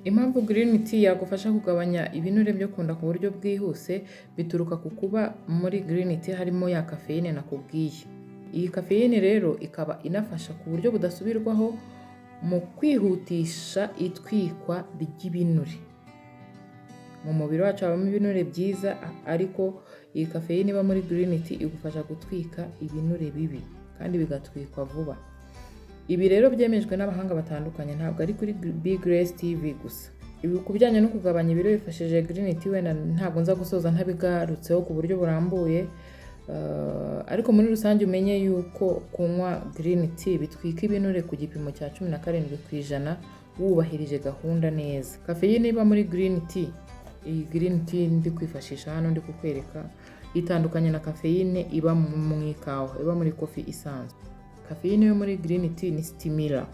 Impamvu green tea yagufasha kugabanya ibinure byo kunda ku buryo bwihuse bituruka ku kuba muri green tea harimo ya kafeyine nakubwiye. Iyi kafeyine rero ikaba inafasha ku buryo budasubirwaho mu kwihutisha itwikwa ry'ibinure. Mu mubiri wacu habamo ibinure byiza, ariko iyi kafeyine iba muri green tea igufasha gutwika ibinure bibi kandi bigatwikwa vuba. Ibi rero byemejwe n'abahanga batandukanye, ntabwo ari kuri Big Grace TV gusa. Ibi kubijyanye no kugabanya ibiro bifashije green tea wenda ntabwo nza gusoza ntabigarutseho ku buryo burambuye, ariko muri rusange umenye yuko kunywa green tea bitwika ibinure ku gipimo cya 17% wubahirije gahunda neza. Kafeyine iba muri green tea, iyi green tea ndi kwifashisha hano ndi kukwereka, itandukanye na kafeyine iba mu ikawa, iba muri coffee isanzwe. Kafeyine yo muri green tea ni stimula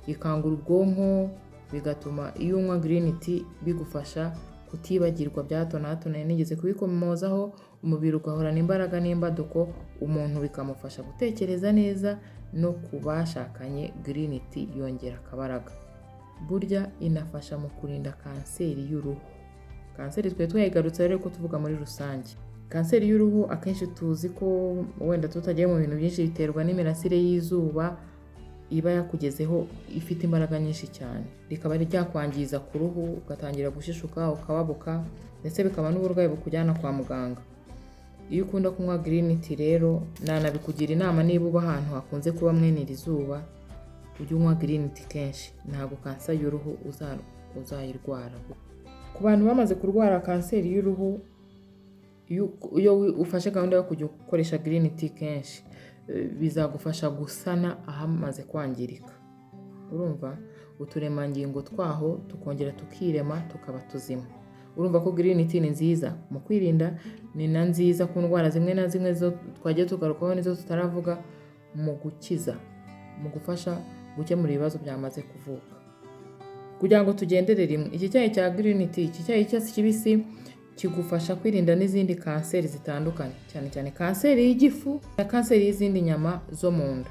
ikangura ubwonko, bigatuma iyo unywa green tea bigufasha kutibagirwa bya hato na hato. Nigeze kubikomozaho, umubiri ugahorana imbaraga n'imbaduko, umuntu bikamufasha gutekereza neza, no kubashakanye green tea yongera akabaraga. Burya inafasha mu kurinda kanseri y'uruhu. Kanseri twe twayigarutse rero ko tuvuga muri rusange. Kanseri y'uruhu akenshi tuzi ko wenda tutagiye mu bintu byinshi biterwa n'imirasire y'izuba iba yakugezeho ifite imbaraga nyinshi cyane, rikaba ryakwangiza ku ruhu, ugatangira gushishuka, ukababuka, ndetse bikaba n'uburwayi bukujyana kwa muganga. Iyo ukunda kunywa green tea rero nanabikugira inama, niba uba ahantu hakunze kuba mwene iri zuba, ujye unywa green tea kenshi, ntabwo kanseri y'uruhu uzayirwara. Ku bantu bamaze kurwara kanseri y'uruhu, iyo ufashe gahunda yo kujya ukoresha green tea kenshi, bizagufasha gusana ahamaze kwangirika. Urumva uturemangingo twaho tukongera tukirema tukaba tuzima. Urumva ko green tea ni nziza mu kwirinda, ni na nziza ku ndwara zimwe na zimwe zo twagiye tugarukaho nizo tutaravuga, mu gukiza, mu gufasha gukemura ibibazo byamaze kuvuka. Kugira ngo tugendere rimwe, iki cyayi cya green tea, iki cyayi cy'icyatsi kibisi kigufasha kwirinda n'izindi kanseri zitandukanye, cyane cyane kanseri y'igifu na kanseri y'izindi nyama zo mu nda.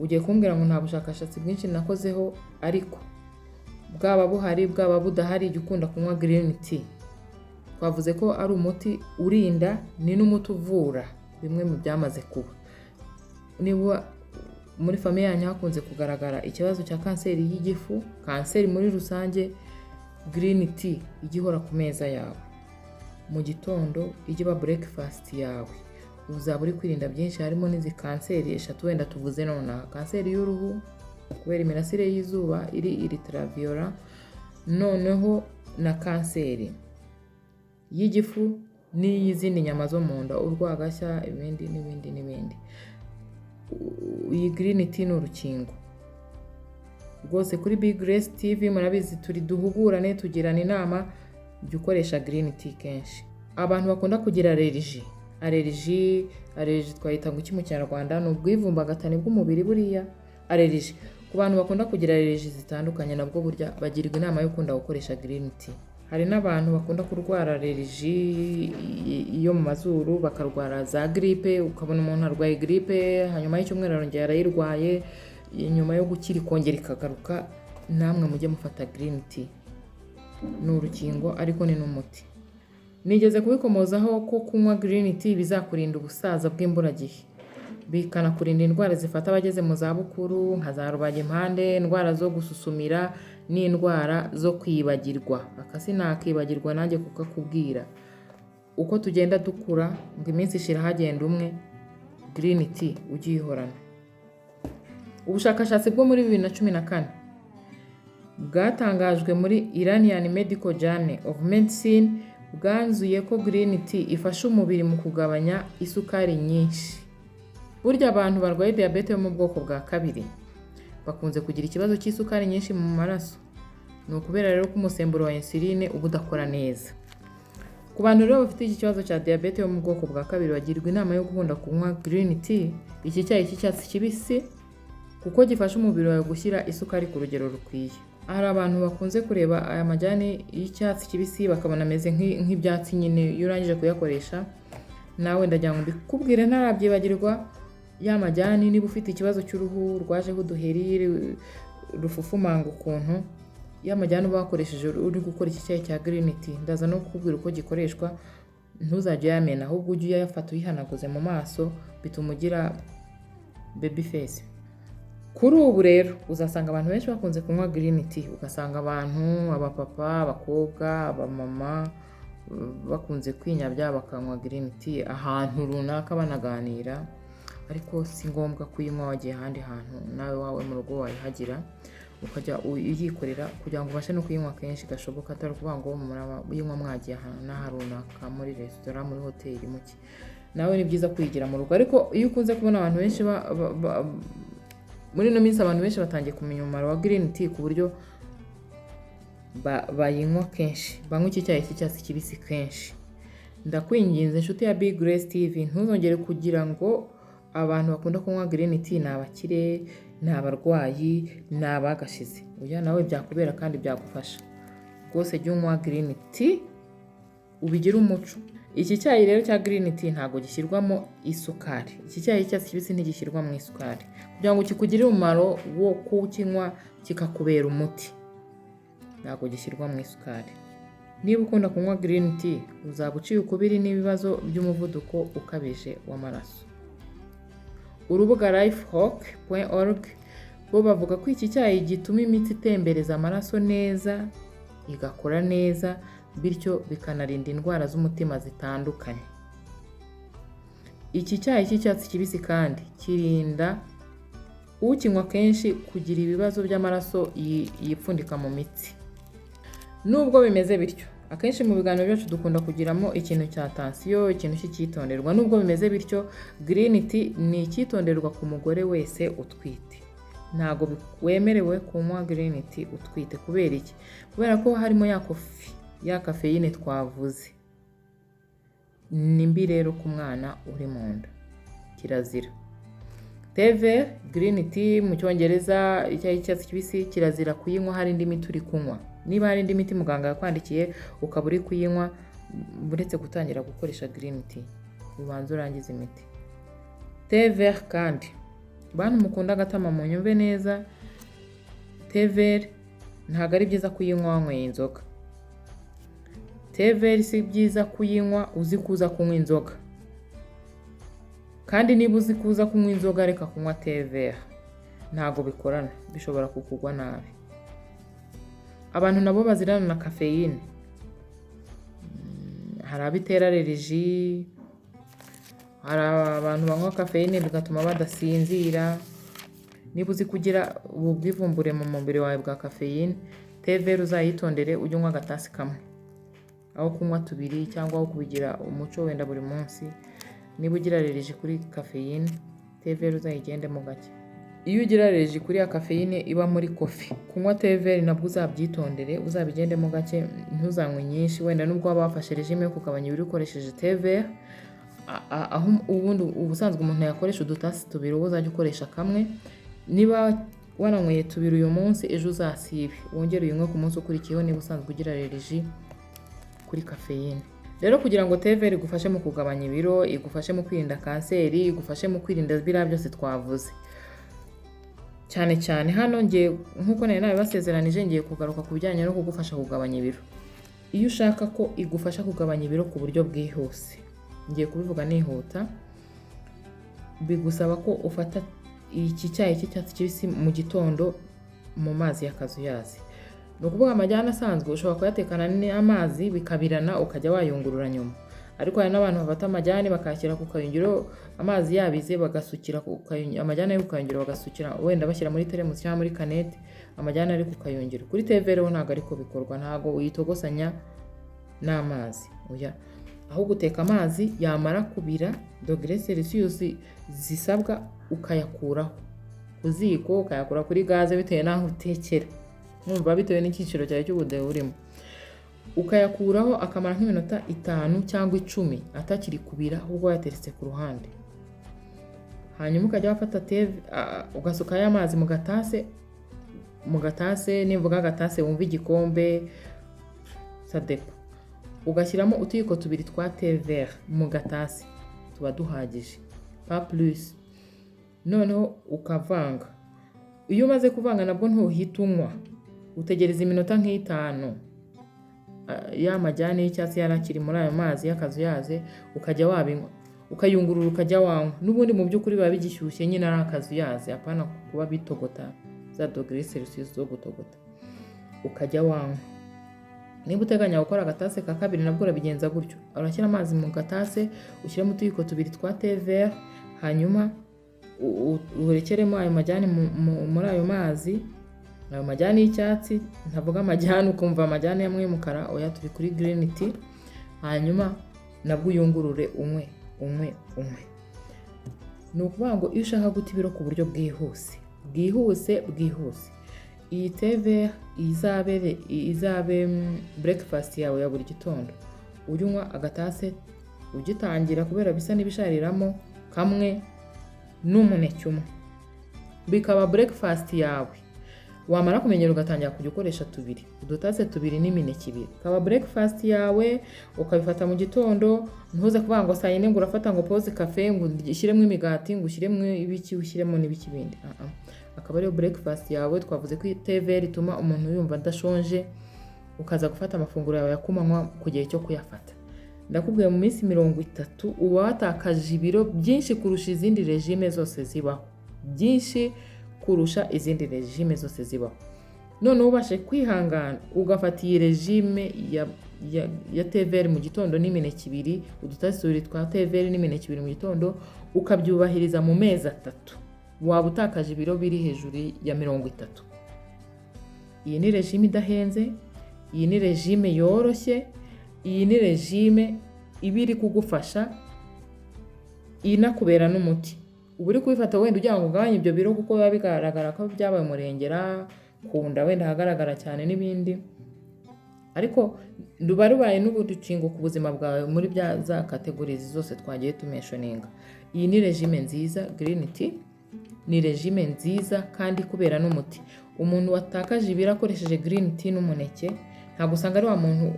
Ugiye kumbwira ngo nta bushakashatsi bwinshi nakozeho, ariko bwaba buhari bwaba budahari, jya ukunda kunywa green tea. Twavuze ko ari umuti urinda, ni n'umuti uvura bimwe mu byamaze kuba. Niba muri famiye yanyu hakunze kugaragara ikibazo cya kanseri y'igifu, kanseri muri rusange, green tea ijya ihora ku meza yawe. Mu gitondo ijya iba breakfast yawe, uzaba uri kwirinda byinshi, harimo n'izi kanseri 3 wenda tuvuze nonaha: kanseri y'uruhu kubera imirasire y'izuba iri ultraviolet, noneho na kanseri y'igifu n'iy'izindi nyama zo mu nda, urwagashya, ibindi n'ibindi. Iyi green tea ni urukingo rwose. Kuri Big Grace TV murabizi turi duhugurane, tugirana inama, jya ukoresha green tea kenshi. Abantu bakunda kugira allergie twayita ngo iki mu Kinyarwanda, ni ubwivumbagatane bw'umubiri buriya. Allergie ku bantu bakunda kugira allergie zitandukanye, nabwo burya bagirwa inama yo kunda gukoresha green tea. Hari n'abantu bakunda kurwara allergie yo mu mazuru, bakarwara za grippe, ukabona umuntu arwaye grippe, hanyuma y'icyumweru arongera arayirwaye, nyuma yo gukira ikongera ikagaruka. Namwe mujye mufata green tea, ni urukingo ariko ni n'umuti. Nigeze kubikomozaho ko kunywa green tea bizakurinda ubusaza bw'imburagihe, bikanakurinda indwara zifata abageze mu zabukuru nka za rubagimpande, indwara zo gususumira, n'indwara zo kwibagirwa. Akasi nakibagirwa nanjye kukakubwira. Uko tugenda dukura, ngo iminsi ishira hagenda umwe, green tea ujye uyihorana. Ubushakashatsi bwo muri 2014 bwatangajwe muri Iranian Medical Journal of Medicine bwanzuye ko green tea ifasha umubiri mu kugabanya isukari nyinshi. Burya abantu barwaye diabete yo mu bwoko bwa 2 bakunze kugira ikibazo cy'isukari nyinshi mu maraso. Ni ukubera rero ko umusemburo wa insuline uba udakora neza. Ku bantu rero bafite iki kibazo cya diabete yo mu bwoko bwa 2 bagirwa inama yo gukunda kunywa green tea, iki cyayi cy'icyatsi kibisi, kuko gifasha umubiri wawe gushyira isukari ku rugero rukwiye. Hari abantu bakunze kureba aya majyane y'icyatsi kibisi bakabona ameze nk'ibyatsi nyine. Iyo urangije kuyakoresha, nawe ndagira ngo mbikubwire ntarabyibagirwa, ya majyane niba ufite ikibazo cy'uruhu rwajeho uduheri, rufufumanga ukuntu ya majyane uba wakoresheje uri gukora iki cyayi cya green tea. Ndaza no kukubwira uko gikoreshwa, ntuzajya uyamena ahubwo ujye uyafata uyihanaguze mu maso, bituma ugira baby face. Kuri ubu rero uzasanga abantu benshi bakunze kunywa green tea, ugasanga abantu abapapa, abakobwa, abamama bakunze kwinyabya bakanywa green tea ahantu runaka banaganira, ariko si ngombwa kuyinywa wagiye ahandi hantu, nawe wawe mu rugo wayihagira ukajya uyikorera kugira ngo ubashe no kuyinywa kenshi gashoboka, atari ukuvuga ngo uyinywa mwagiye ahantu runaka muri resitora, muri hoteli, muki. Nawe ni byiza kuyigira mu rugo. Ariko iyo ukunze kubona abantu benshi muri ino minsi abantu benshi batangiye kumenya umumaro wa green tea ku buryo bayinywa kenshi, banywa iki cyayi cy'icyatsi kibisi kenshi. Ndakwinginze inshuti ya Big Grace TV, ntuzongere kugira ngo abantu bakunda kunywa green tea ni abakire, ni abarwayi, ni abagashize. Oya, nawe byakubera kandi byagufasha rwose. Jya unywa green tea ubigire umuco. Iki cyayi rero cya green tea ntabwo gishyirwamo isukari. Iki cyayi cy'icyatsi kibisi ntigishyirwamo isukari kugira ngo kikugirire umumaro wo kukinywa kikakubera umuti. Ntabwo gishyirwamo isukari. Niba ukunda kunywa green tea uzaba uciye ukubiri n'ibibazo by'umuvuduko ukabije w'amaraso. Urubuga lifehawk.org bo bavuga ko iki cyayi gituma imitsi itembereza amaraso neza, igakora neza, bityo bikanarinda indwara z'umutima zitandukanye. Iki cyayi cy'icyatsi kibisi kandi kirinda ukinywa kenshi kugira ibibazo by'amaraso yipfundika mu mitsi. Nubwo bimeze bityo, akenshi mu biganiro byacu dukunda kugiramo ikintu cya tension, ikintu cy'icyitonderwa. Nubwo bimeze bityo, green tea ni icyitonderwa ku mugore wese utwite. Ntabwo wemerewe kunywa green tea utwite. Kubera iki? Kubera ko harimo ya kafeyine twavuze. Ni mbi rero ku mwana uri mu nda, kirazira. Teve green tea mu Cyongereza, icyayi cy'icyatsi kibisi, kirazira kuyinywa hari indi miti uri kunywa. Niba hari indi miti muganga yakwandikiye ukaba uri kuyinywa, uretse gutangira gukoresha green tea, ubanza urangiza imiti. Teve kandi bantu mukunda agatama mu nyumve neza, teve ntabwo ari byiza kuyinywa wanyweye inzoga. Teve si byiza kuyinywa uzi kuza kunywa inzoga, kandi niba uzi kuza kunywa inzoga reka kunywa teve. Ntabwo bikorana, bishobora kukugwa nabi. Abantu nabo bazirana na kafeyine, hari abitera allergie, hari abantu banywa kafeyine bigatuma badasinzira. Niba uzi kugira ubu bwivumbure mu mubiri wawe bwa kafeyine, teve uzayitondere ujye unywa agatasi kamwe aho kunywa 2 cyangwa aho kubigira umuco wenda buri munsi. Niba ugira allergie kuri kafeyine, teve uzayigendemo gake. Iyo ugira allergie kuri ya kafeyine iba muri kofi, kunywa teve nabwo uzabyitondere, uzabigendemo gake, ntuzanywe nyinshi. Wenda nubwo waba wafashe regime yo kugabanya ibiro ukoresheje teve, aho ubundi ubusanzwe umuntu yakoresha udutasi 2, wowe uzajya ukoresha kamwe. Niba wananyweye 2 uyu munsi, ejo uzasibe wongere uyinywe ku munsi ukurikiyeho niba usanzwe ugira allergie kuri kafeyine. Rero kugira ngo teve igufashe mu kugabanya ibiro, igufashe mu kwirinda kanseri, igufashe mu kwirinda biriya byose twavuze, cyane cyane hano nkuko nari nabibasezeranije, ngiye kugaruka ku bijyanye no kugufasha kugabanya ibiro. Iyo ushaka ko igufasha kugabanya ibiro ku buryo bwihuse, ngiye kubivuga nihuta, bigusaba ko ufata iki cyayi cy'icyatsi kibisi mu gitondo mu mazi y'akazuyazi. Ni ukuvuga amajyane asanzwe ushobora kuyatekana n'amazi bikabirana ukajya wayungurura nyuma, ariko hari n'abantu bafata amajyane bakayashyira ku kayungiro, amazi yabize bagasukira ku kayungiro, amajyane ari ku kayungiro bagasukira, wenda bashyira muri teremusi cyangwa muri kanete, amajyane ari ku kayungiro. Kuri teve rero ntabwo ariko bikorwa, ntabwo uyitogosanya n'amazi. Oya, aho guteka amazi yamara kubira dogere Celsius zisabwa ukayakuraho ku ziko, ukayakura kuri gaze bitewe n'aho utekera, numva bitewe n'icyiciro cyawe cy'ubudehe urimo. Ukayakuraho akamara nk'iminota 5 cyangwa 10 atakiri kubira, ahubwo yateretse ku ruhande. Hanyuma ukajya wafata teve ugasuka ya mazi mu gatase, nimvuga gatase wumva igikombe sadepa, ugashyiramo utuyiko 2 twa teve mu gatase, tuba duhagije pa plus. Noneho ukavanga Iyo umaze kuvanga nabwo ntuhita unywa, utegereza iminota nk'itanu ya majyane y'icyatsi yarakiri muri ayo mazi y'akazuyaze, ukajya wabinywa, ukayungurura ukajya wanywa. N'ubundi mu by'ukuri biba bigishyushye nyine ari akazuyaze, apana kuba bitogota za dogere Celsius zo gutogota, ukajya wanywa. Niba uteganya gukora agatase ka kabiri nabwo urabigenza gutyo, urashyira amazi mu gatase, ushyiremo utuyiko 2 twa thé vert, hanyuma urekeremo ayo majyane muri ayo mazi, ayo majyane y'icyatsi, ntavuga amajyane ukumva amajyane amwe y'umukara, oya turi kuri green tea. Hanyuma nabwo uyungurure unywe. Ni ukuvuga ngo iyo ushaka guta ibiro ku buryo bwihuse, iyi thé vert izabe breakfast yawe ya buri gitondo. Unywa agatase ugitangira, kubera bisa n'ibishariramo, kamwe n'umuneke umwe, bikaba breakfast yawe. Wamara kumenyera ugatangira kujya ukoresha 2, udutase 2 n'imineke 2, kaba breakfast yawe. Ukabifata mu gitondo, ntuze kuvuga ngo saa 4 ngo urafata ngo pause cafe ngo ushyiremo imigati ngo ushyiremo ibiki ushyiremo n'ibiki bindi. Akaba ariyo breakfast yawe. Twavuze ko thé vert ituma umuntu yumva adashonje, ukaza gufata amafunguro yawe yakumanywa ku gihe cyo kuyafata. Ndakubwiye mu minsi 30 uba watakaje ibiro byinshi kurusha izindi regime zose zibaho, none ubashe kwihangana ugafata iyi regime ya thé vert mu gitondo n'imineke 2, udutasi 2 twa thé vert n'imineke 2 mu gitondo, ukabyubahiriza mu mezi 3, waba utakaje ibiro biri hejuru ya 30. Iyi ni regime idahenze, iyi ni regime yoroshye, iyi ni regime ibiri kugufasha, inakubera n'umuti. Ubu uri kubifata wenda ugira ngo ugabanye ibyo biro kuko biba bigaragara ko byabaye umurengera, kunda wenda hagaragara cyane n'ibindi, ariko rubaye n'ubudukingo ku buzima bwawe muri za categories zose twagiye tumentioninga. Iyi ni regime nziza, green tea ni regime nziza kandi kubera n'umuti. Umuntu watakaje ibiro akoresheje green tea n'umuneke, ntabwo usanga ari wa muntu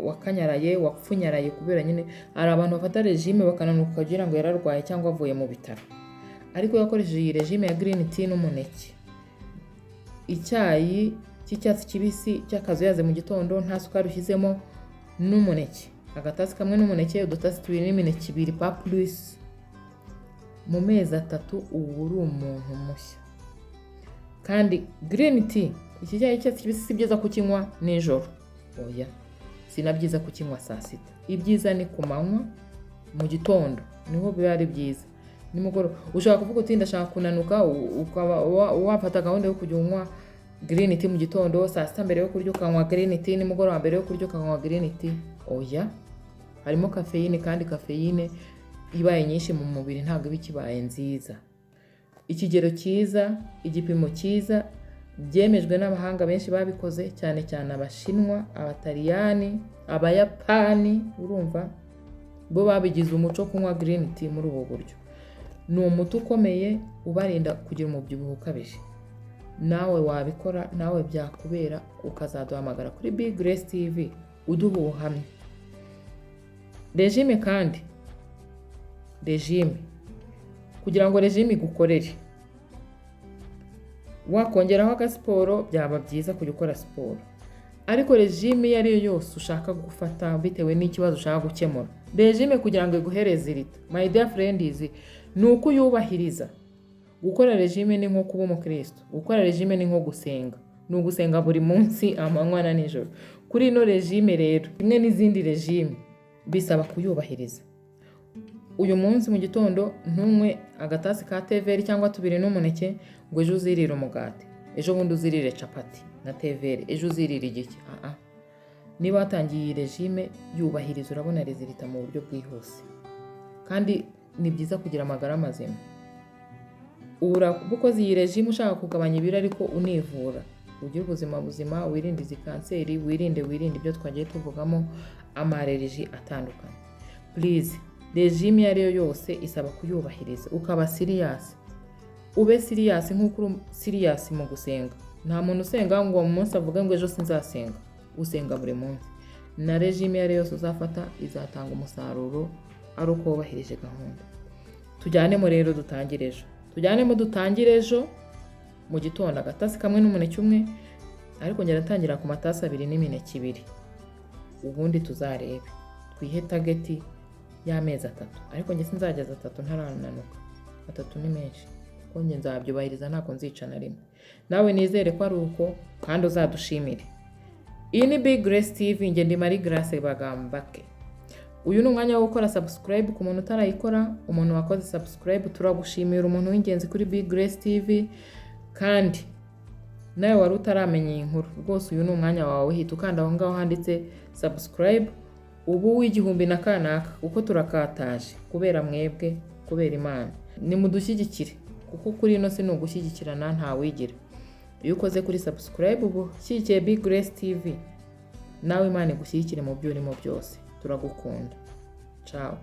wakanyaraye, wapfunyaraye, kubera nyine ari abantu bafata regime bakananuka kugira ngo yararwaye cyangwa avuye mu bitaro. Ariko yakoresheje iyi regime ya green tea n'umuneke, icyayi cy'icyatsi kibisi cy'akazuyaze mu gitondo, nta sukari ushyizemo, n'umuneke, agatasi kamwe n'umuneke, udutasi 2 n'imineke 2 pa plus, mu mezi 3 ubu uri umuntu mushya. Kandi green tea, iki cyayi cy'icyatsi kibisi si byiza kukinywa nijoro, oya, sinabyiza kukinywa saa 6. Ibyiza ni ku manywa, mu gitondo niho biba ari byiza. Nimugoroba ushaka kuvuga uti ndashaka kunanuka, ukaba wafata gahunda yo kujya unywa green tea mu gitondo, saa 6 mbere yo kurya ukanywa green tea, nimugoroba mbere yo kurya ukanywa green tea, oya, harimo caffeine, kandi caffeine ibaye nyinshi mu mubiri ntabwo iba ikibaye nziza. Ikigero cyiza, igipimo cyiza, byemejwe n'abahanga benshi babikoze, cyane cyane Abashinwa, Abataliyani, Abayapani, urumva bo babigize umuco kunywa green tea muri ubu buryo. Ni umuti ukomeye ubarinda kugira umubyibuho ukabije. Nawe wabikora, nawe byakubera, ukazaduhamagara kuri Big Grace TV uduha ubuhamya. Regime kandi, regime kugira ngo regime igukorere, wakongeraho agasiporo byaba byiza kujya ukora siporo. Ariko regime iyo ari yo yose ushaka gufata bitewe n'ikibazo ushaka gukemura, regime kugira ngo iguhereze irita, my dear friends, ni uko uyubahiriza. Gukora regime ni nko kuba umukristo, gukora regime ni nko gusenga, ni ugusenga buri munsi amanywa na nijoro. Kuri ino regime rero, imwe n'izindi regime bisaba kuyubahiriza. Uyu munsi mu gitondo ntunywe agatasi ka thé vert cyangwa 2 n'umuneke ngo ejo uzirire umugati, ejo bundi uzirire capati na thé vert, ejo uzirire igiki. Niba watangiye iyi regime, yubahiriza, urabona rezilita mu buryo bwihuse. Kandi ni byiza kugira amagara mazima. Ukoze iyi regime ushaka kugabanya ibiro ariko univura, ugire ubuzima buzima, wirinde izi kanseri, wirinde ibyo twagiye tuvugamo, amareriji atandukanye. Please, regime iyo ari yo yose isaba kuyubahiriza, ukaba serious. Ube serious nk'uko uri serious mu gusenga. Nta muntu usenga ngo mu munsi avuga ngo ejo sinzasenga, usenga buri munsi. Na regime iyo ari yose uzafata izatanga umusaruro ari uko wubahirije gahunda. Tujyanemo rero dutangire ejo. mu gitondo agatasi kamwe n'umuneke umwe, ariko njya natangira ku matasi 2 n'imineke 2. Ubundi tuzarebe twihe tageti y'amezi 3, ariko njye sinzageza 3 ntarananuka. 3 ni menshi kuko njye nzabyubahiriza, ntabwo nzica na rimwe. Nawe nizere ko ari uko kandi uzadushimire. Iyi ni Big Grace TV, njye ndi Marie Grace Bagambake. Uyu ni umwanya wo gukora subscribe ku muntu utarayikora. Umuntu wakoze subscribe turagushimira, umuntu w'ingenzi kuri Big Grace TV. Kandi nawe wari utaramenya iyi nkuru, rwose uyu ni umwanya wawe, hita ukanda aho ngaho handitse subscribe ubu w'igihumbi na kanaka, kuko turakataje kubera mwebwe, kubera Imana. Nimudushyigikire kuko kuri ino si ugushyigikirana nta wigira. Iyo ukoze kuri subscribe ubu shyigikiye Big Grace TV, nawe Imana igushyigikire mu byo urimo byose. Turagukunda. Ciao.